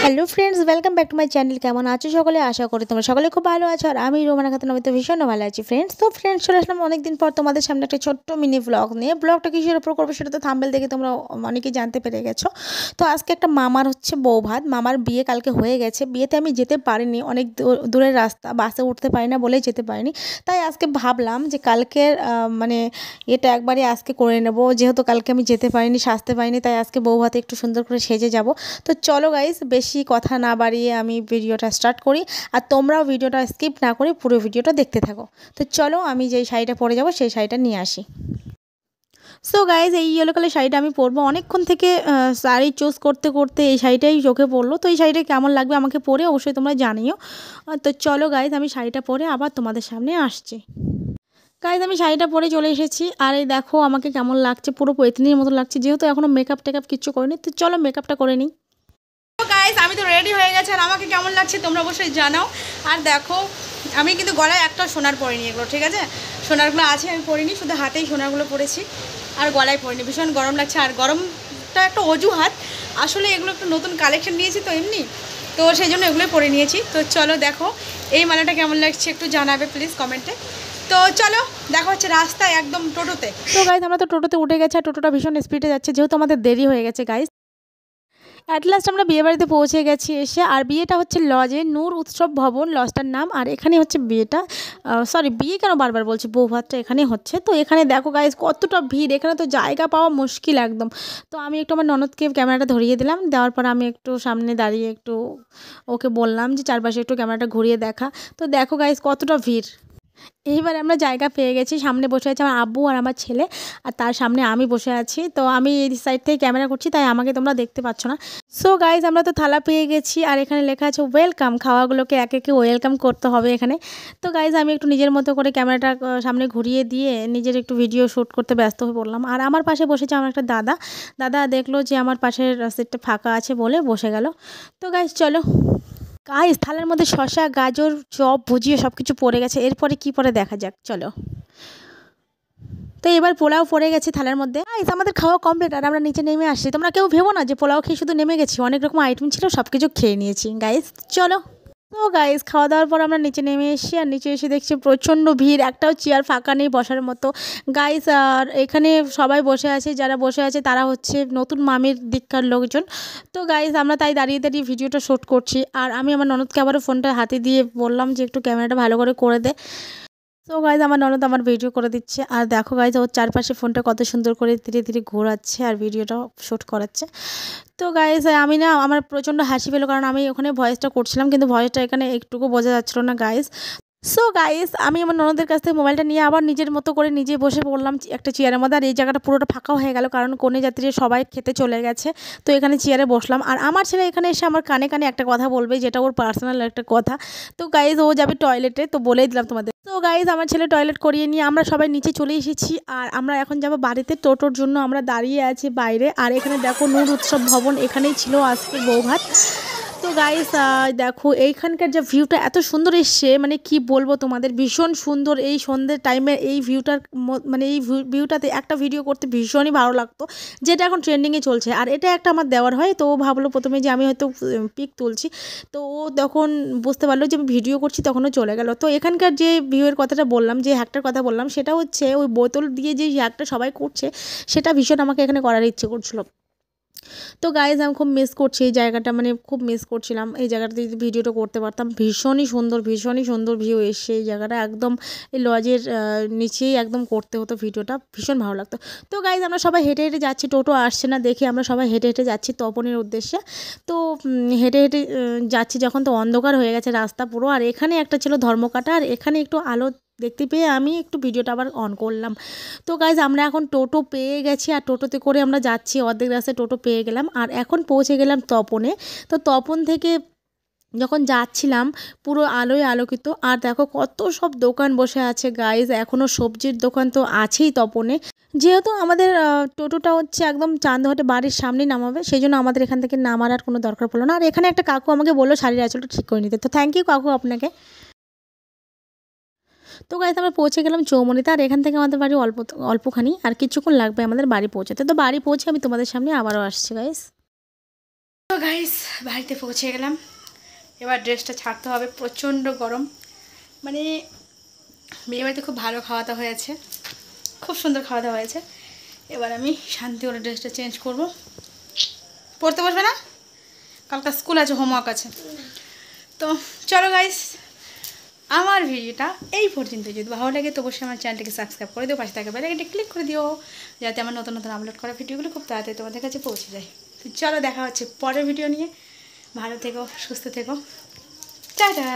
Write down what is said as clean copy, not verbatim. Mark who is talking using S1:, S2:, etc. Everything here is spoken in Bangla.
S1: Hello friends, welcome back to my channel. কেমন আছো সকলে? আশা করি তোমরা সকলে খুব ভালো আছো। আর আমি রোমানা খাতুন, আমি তো ভীষণ ভালো আছি ফ্রেন্ডস। তো ফ্রেন্ডস, চলে আসলাম অনেকদিন পর তোমাদের সামনে একটা ছোট্ট মিনি ব্লগ নিয়ে। ব্লগটা কিসের উপর করবো সেটা তো থাম্বনেল দেখে তোমরা অনেকেই জানতে পেরে গেছো। তো আজকে একটা মামার হচ্ছে বউ ভাত। মামার বিয়ে কালকে হয়ে গেছে। বিয়েতে আমি যেতে পারিনি, অনেক দূরের রাস্তা, বাসে উঠতে পারি না বলেই যেতে পারিনি। তাই আজকে ভাবলাম যে কালকের মানে এটা একবারে আজকে করে নেব, যেহেতু কালকে আমি যেতে পারিনি, সাজতে পারিনি। তাই আজকে বউ ভাতে একটু সুন্দর করে সেজে যাব। তো চলো গাইস, বেশি কথা না বাড়িয়ে আমি ভিডিওটা স্টার্ট করি। আর তোমরাও ভিডিওটা স্কিপ না করে পুরো ভিডিওটা দেখতে থাকো। তো চলো, আমি যেই শাড়িটা পরে যাব সেই শাড়িটা নিয়ে আসি। সো গাইজ, এই ইয়েলো কালার শাড়িটা আমি পরবো। অনেকক্ষণ থেকে শাড়ি চুজ করতে করতে এই শাড়িটাই চোখে পড়লো। তো এই শাড়িটা কেমন লাগবে আমাকে পরে অবশ্যই তোমরা জানিও। তো চলো গাইজ, আমি শাড়িটা পরে আবার তোমাদের সামনে আসছি। গাইজ, আমি শাড়িটা পরে চলে এসেছি। আর এই দেখো আমাকে কেমন লাগছে, পুরো পৈতনির মতো লাগছে, যেহেতু এখনও মেকআপ টেকআপ কিচ্ছু করিনি। তো চলো মেকআপটা করে নিই। গাইস, আমি তো রেডি হয়ে গেছি। আর আমাকে কেমন লাগছে তোমরা অবশ্যই জানাও। আর দেখো, আমি কিন্তু গলায় একটা সোনার পরিনি, এগুলো ঠিক আছে, সোনারগুলো আছে, আমি পরিনি, শুধু হাতেই সোনারগুলো পরেছি আর গলায় পরিনি। ভীষণ গরম লাগছে। আর গরমটা একটা অজুহাত, আসলে এগুলো একটু নতুন কালেকশন নিয়েছি তো এমনি, তো সেই জন্য এগুলোই পরে নিয়েছি। তো চলো দেখো এই মালাটা কেমন লাগছে একটু জানাবে প্লিজ কমেন্টে। তো চলো দেখা হচ্ছে রাস্তায় একদম টোটোতে। তো গাইজ, আমরা তো টোটোতে উঠে গেছে। আর টোটোটা ভীষণ স্পিডে যাচ্ছে, যেহেতু আমাদের দেরি হয়ে গেছে গাইজ। অ্যাট লাস্ট আমরা বিয়েবাড়িতে পৌঁছে গেছি এসে। আর বিয়েটা হচ্ছে লজে, নূর উৎসব ভবন লজটার নাম। আর এখানে হচ্ছে বিয়েটা, সরি বিয়ে কেন বারবার বলছি, বৌভাতটা এখানেই হচ্ছে। তো এখানে দেখো গাইজ কতটা ভিড়, এখানে তো জায়গা পাওয়া মুশকিল একদম। তো আমি একটু আমার ননদকে ক্যামেরাটা ধরিয়ে দিলাম, দেওয়ার পর আমি একটু সামনে দাঁড়িয়ে একটু ওকে বললাম যে চারপাশে একটু ক্যামেরাটা ঘুরিয়ে দেখা। তো দেখো গাইজ কতটা ভিড়। এইবার আমরা জায়গা পেয়ে গেছি, সামনে বসে আছে আমার আব্বু আর আমার ছেলে, আর তার সামনে আমি বসে আছি। তো আমি এই সাইড থেকে ক্যামেরা করছি, তাই আমাকে তোমরা দেখতে পাচ্ছ না। সো গাইজ, আমরা তো থালা পেয়ে গেছি। আর এখানে লেখা আছে ওয়েলকাম, খাওয়াগুলোকে একে একে ওয়েলকাম করতে হবে এখানে। তো গাইজ, আমি একটু নিজের মতো করে ক্যামেরাটা সামনে ঘুরিয়ে দিয়ে নিজের একটু ভিডিও শ্যুট করতে ব্যস্ত হয়ে পড়লাম। আর আমার পাশে বসেছে আমার একটা দাদা। দাদা দেখলো যে আমার পাশের সিটটা ফাঁকা আছে বলে বসে গেল। তো গাইজ চলো, গাইস থালার মধ্যে শসা, গাজর, চপ, ভুজিয়া সব কিছু পড়ে গেছে। এরপরে কি পরে দেখা যাক, চলো। তো এবার পোলাও পড়ে গেছে থালার মধ্যে। গাইস, আমাদের খাওয়া কমপ্লিট আর আমরা নিচে নেমে আসছি। তোমরা কেউ ভেবো না যে পোলাও খেয়ে শুধু নেমে গেছি, অনেক রকম আইটেম ছিল, সব কিছু খেয়ে নিয়েছি গাইস। চলো। তো গাইস, খাওয়া দাওয়ার পর আমরা নিচে নেমে এসেছি। আর নিচে এসে দেখছি প্রচণ্ড ভিড়, একটাও চেয়ার ফাঁকা নেই বসার মতো গাইস। আর এখানে সবাই বসে আছে, যারা বসে আছে তারা হচ্ছে নতুন মামির দিককার লোকজন। তো গাইস, আমরা তাই দাঁড়িয়ে দাঁড়িয়ে ভিডিওটা শ্যুট করছি। আর আমি আমার ননদকে আবারও ফোনটা হাতে দিয়ে বললাম যে একটু ক্যামেরাটা ভালো করে দে। তো গাইজ, আমার ননদ আমার ভিডিও করে দিচ্ছে। আর দেখো গাইজ, ওর চারপাশে ফোনটা কত সুন্দর করে ধীরে ধীরে ঘোরাচ্ছে আর ভিডিওটা শ্যুট করাচ্ছে। তো গাইজ, আমি না, আমার প্রচণ্ড হাসি পেলো, কারণ আমি ওখানে ভয়েসটা করছিলাম কিন্তু ভয়েসটা এখানে একটুকু বোঝা যাচ্ছিলো না গাইজ। সো গাইস, আমি আমার ননদের কাছ থেকে মোবাইলটা নিয়ে আবার নিজের মতো করে নিজে বসে পড়লাম একটা চেয়ারের মধ্যে। আর এই জায়গাটা পুরোটা ফাঁকা হয়ে গেল, কারণ কনে যাত্রীরা সবাই খেতে চলে গেছে। তো এখানে চেয়ারে বসলাম। আর আমার ছেলে এখানে এসে আমার কানে কানে একটা কথা বলবে, যেটা ওর পার্সোনাল একটা কথা। তো গাইজ, ও যাবে টয়লেটে, তো বলেই দিলাম তোমাদের। তো গাইজ, আমার ছেলে টয়লেট করিয়ে নিয়ে আমরা সবাই নিচে চলে এসেছি। আর আমরা এখন যাবো বাড়িতে, টোটোর জন্য আমরা দাঁড়িয়ে আছি বাইরে। আর এখানে দেখো নূর উৎসব ভবন, এখানেই ছিল আজকে বৌভাত। তো গাইস, দেখো এইখানকার যে ভিউটা এত সুন্দর এসছে, মানে কি বলবো তোমাদের, ভীষণ সুন্দর। এই সন্ধ্যের টাইমে এই ভিউটার মানে এই ভিউটাতে একটা ভিডিও করতে ভীষণই ভালো লাগতো, যেটা এখন ট্রেন্ডিংয়ে চলছে। আর এটা একটা আমার দেওয়ার হয়, তো ও ভাবলো প্রথমে যে আমি হয়তো পিক তুলছি। তো ও তখন বুঝতে পারলো যে আমি ভিডিও করছি, তখনও চলে গেল। তো এখানকার যে ভিউয়ের কথাটা বললাম, যে হ্যাকটার কথা বললাম, সেটা হচ্ছে ওই বোতল দিয়ে যে হ্যাকটা সবাই করছে, সেটা ভীষণ আমাকে এখানে করার ইচ্ছে করছিলো। তো গাইজ, আমি খুব মিস করছি এই জায়গাটা, মানে খুব মিস করছিলাম এই জায়গাটাতে যদি ভিডিওটা করতে পারতাম। ভীষণই সুন্দর ভিউ এসছে এই জায়গাটা, একদম এই লজের নিচেই একদম করতে হতো ভিডিওটা, ভীষণ ভালো লাগতো। তো গাইজ, আমরা সবাই হেঁটে হেঁটে যাচ্ছি, টোটো আসছে না দেখে আমরা সবাই হেঁটে হেঁটে যাচ্ছি তপনের উদ্দেশ্যে। তো হেঁটে হেঁটে যাচ্ছি যখন, তো অন্ধকার হয়ে গেছে রাস্তা পুরো। আর এখানে একটা ছিল ধর্মকাটা, আর এখানে একটু আলো দেখতে পেয়ে আমি একটু ভিডিওটা আবার অন করলাম। তো গাইজ, আমরা এখন টোটো পেয়ে গেছি। আর টোটোতে করে আমরা যাচ্ছি, অর্ধেক রাস্তায় টোটো পেয়ে গেলাম। আর এখন পৌঁছে গেলাম তপনে। তো তপন থেকে যখন যাচ্ছিলাম, পুরো আলোয় আলোকিত। আর দেখো কত সব দোকান বসে আছে গাইজ, এখনও সবজির দোকান তো আছেই তপনে। যেহেতু আমাদের টোটোটা হচ্ছে একদম চান্দঘাটে বাড়ির সামনেই নামাবে, সেই জন্য আমাদের এখান থেকে নামার আর কোনো দরকার পড়লো না। আর এখানে একটা কাকু আমাকে বললো শাড়ির আঁচলটা ঠিক করে নিতে, তো থ্যাংক ইউ কাকু আপনাকে। তো গাইস, আমরা পৌঁছে গেলাম চৌমনিতে। আর এখান থেকে আমাদের বাড়ি অল্পখানি, আর কিছুক্ষণ লাগবে আমাদের বাড়ি পৌঁছাতে। তো বাড়ি পৌঁছে আমি তোমাদের সামনে আবারও আসছি গাইস। তো গাইস বাড়িতে পৌঁছে গেলাম। এবার ড্রেসটা ছাড়তে হবে, প্রচণ্ড গরম। মানে বিয়েবাড়িতে খুব ভালো খাওয়া দাওয়া হয়েছে, খুব সুন্দর খাওয়া দাওয়া হয়েছে। এবার আমি শান্তি করে ড্রেসটা চেঞ্জ করব। পড়তে বসবে না, কালকে স্কুল আছে, হোমওয়ার্ক আছে। তো চলো গাইস, আমার ভিডিওটা এই পর্যন্ত। যদি ভালো লাগে তো অবশ্যই আমার চ্যানেলটিকে সাবস্ক্রাইব করে দিও, পাশে থাকা বেল আইকনটি ক্লিক করে দিও, যাতে আমার নতুন নতুন আপলোড করা ভিডিওগুলো খুব তাড়াতাড়ি তোমাদের কাছে পৌঁছে যায়। তো চলো দেখা হচ্ছে পরের ভিডিও নিয়ে। ভালো থেকো, সুস্থ থেকো, টাটা।